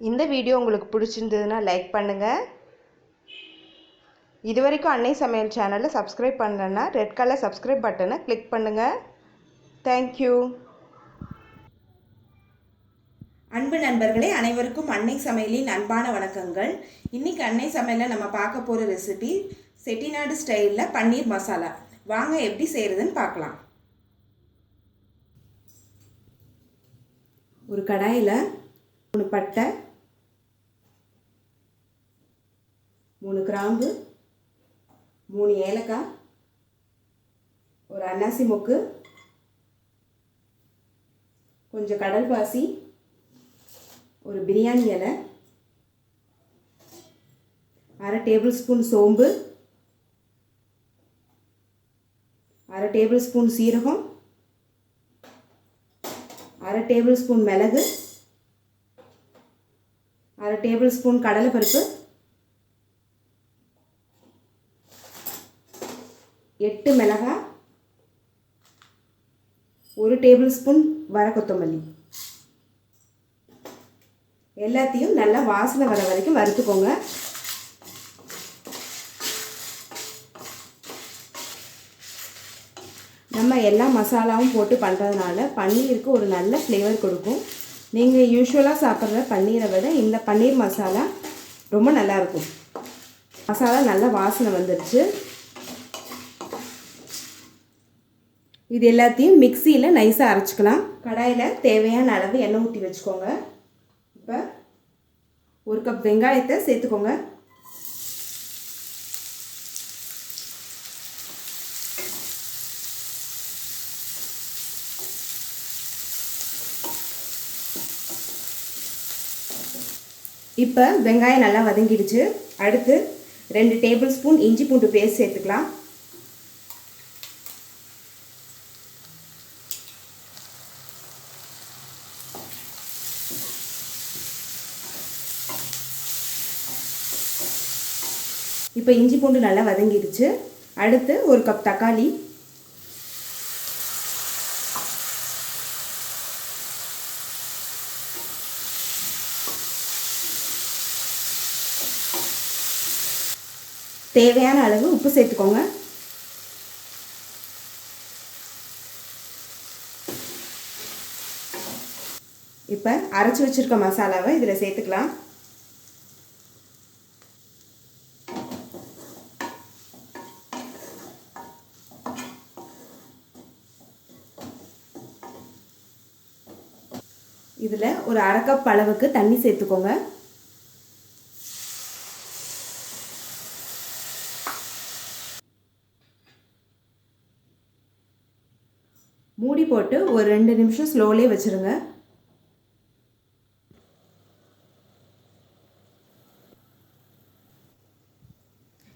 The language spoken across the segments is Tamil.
இந்த வீடியோ உங்களுக்கு பிடிச்சிருந்ததுன்னா லைக் பண்ணுங்கள். இது வரைக்கும் அன்னை சமையல் சேனலை சப்ஸ்கிரைப் பண்ணலன்னா ரெட் கலர் சப்ஸ்கிரைப் பட்டனை கிளிக் பண்ணுங்கள். தேங்க்யூ. அன்பு நண்பர்களே, அனைவருக்கும் அன்னை சமையலின் அன்பான வணக்கங்கள். இன்றைக்கி அன்னை சமையலில் நம்ம பார்க்க போகிற ரெசிபி செட்டிநாடு ஸ்டைலில் பன்னீர் மசாலா. வாங்க எப்படி செய்கிறதுன்னு பார்க்கலாம். ஒரு கடாயில் 3 பட்டை, 3 கிராம்பு, 3 ஏலக்காய், ஒரு அன்னாசி மொக்கு, கொஞ்சம் கடல் பாசி, ஒரு பிரியாணி இலை, 1/2 டேபிள் ஸ்பூன் சோம்பு, 1/2 டேபிள் ஸ்பூன் சீரகம், 1/2 டேபிள் ஸ்பூன் மிளகு, 1/2 டேபிள் ஸ்பூன் கடலைப்பருப்பு, 8 மிளகாய், 1 டேபிள் ஸ்பூன் வர கொத்தமல்லி. எல்லாத்தையும் நல்லா வாசனை வர வரைக்கும் வறுத்துக்கோங்க. நம்ம எல்லா மசாலாவும் போட்டு பண்ணுறதுனால பன்னீருக்கு ஒரு நல்ல ஃப்ளேவர் கொடுக்கும். நீங்கள் யூஸ்வலாக சாப்பிட்ற பன்னீரை விட இந்த பன்னீர் மசாலா ரொம்ப நல்லாயிருக்கும். மசாலா நல்லா வாசனை வந்துடுச்சு. இது எல்லாத்தையும் மிக்சியில் நைஸாக அரைச்சிக்கலாம். கடாயில் தேவையான அளவு எண்ணெய் ஊற்றி வச்சுக்கோங்க. இப்போ 1 கப் வெங்காயத்தை சேர்த்துக்கோங்க. இப்போ வெங்காயம் நல்லா வதங்கிடுச்சு. அடுத்து 2 டேபிள் ஸ்பூன் இஞ்சி பூண்டு பேஸ்ட் சேர்த்துக்கலாம். இப்போ இஞ்சி பூண்டு நல்லா வதங்கிடுச்சு. அடுத்து 1 கப் தக்காளி, தேவையான அளவு உப்பு சேர்த்துக்கோங்க. இப்போ அரைச்சி வச்சிருக்க மசாலாவை இதில் சேர்த்துக்கலாம். இதில் ஒரு 1/2 கப் அளவுக்கு தண்ணி சேர்த்துக்கோங்க. மூடி போட்டு ஒரு 2 நிமிஷம் ஸ்லோலே வச்சுருங்க.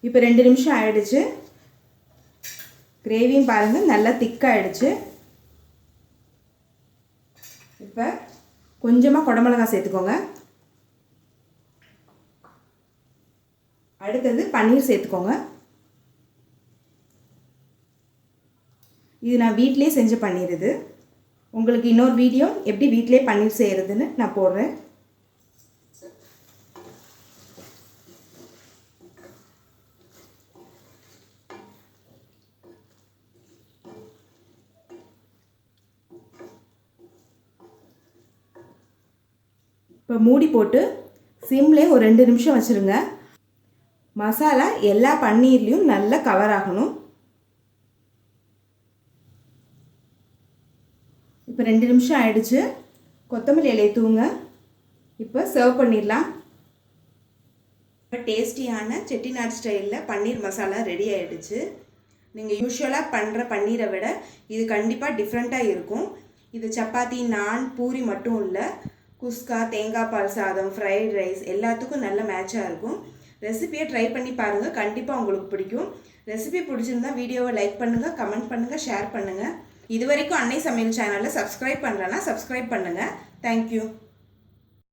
இப்போ 2 நிமிஷம் ஆயிடுச்சு. கிரேவியும் பாருங்கள் நல்லா திக்காகிடுச்சு. இப்போ கொஞ்சமாக குடமிளகாய் சேர்த்துக்கோங்க. அடுத்தது பன்னீர் சேர்த்துக்கோங்க. இது நான் வீட்டிலே செஞ்ச பன்னீர். இது உங்களுக்கு இன்னொரு வீடியோ எப்படி வீட்டிலே பன்னீர் செய்கிறதுன்னு நான் போடுறேன். இப்போ மூடி போட்டு சிம்லேயே ஒரு 2 நிமிஷம் வச்சுருங்க. மசாலா எல்லா பன்னீர்லேயும் நல்லா கவர் ஆகணும். இப்போ 2 நிமிஷம் ஆயிடுச்சு. கொத்தமல்லி இலையை தூங்க. இப்போ சர்வ் பண்ணிடலாம். இப்போ டேஸ்டியான செட்டிநாடு ஸ்டைலில் பன்னீர் மசாலா ரெடி ஆகிடுச்சு. நீங்கள் யூஸ்வலாக பண்ணுற பன்னீரை விட இது கண்டிப்பாக டிஃப்ரெண்ட்டாக இருக்கும். இது சப்பாத்தி, நான், பூரி மட்டும் இல்லை, குஸ்கா, தேங்காய் பால் சாதம், ஃப்ரைட் ரைஸ் எல்லாத்துக்கும் நல்ல மேட்சாக இருக்கும். ரெசிபியை ட்ரை பண்ணி பாருங்கள், கண்டிப்பாக உங்களுக்கு பிடிக்கும். ரெசிபி பிடிச்சிருந்தா வீடியோவை லைக் பண்ணுங்கள், கமெண்ட் பண்ணுங்கள், ஷேர் பண்ணுங்கள். இது வரைக்கும் அன்னை சமையல் சேனலை சப்ஸ்கிரைப் பண்ணலன்னா சப்ஸ்கிரைப் பண்ணுங்கள். தேங்க்யூ.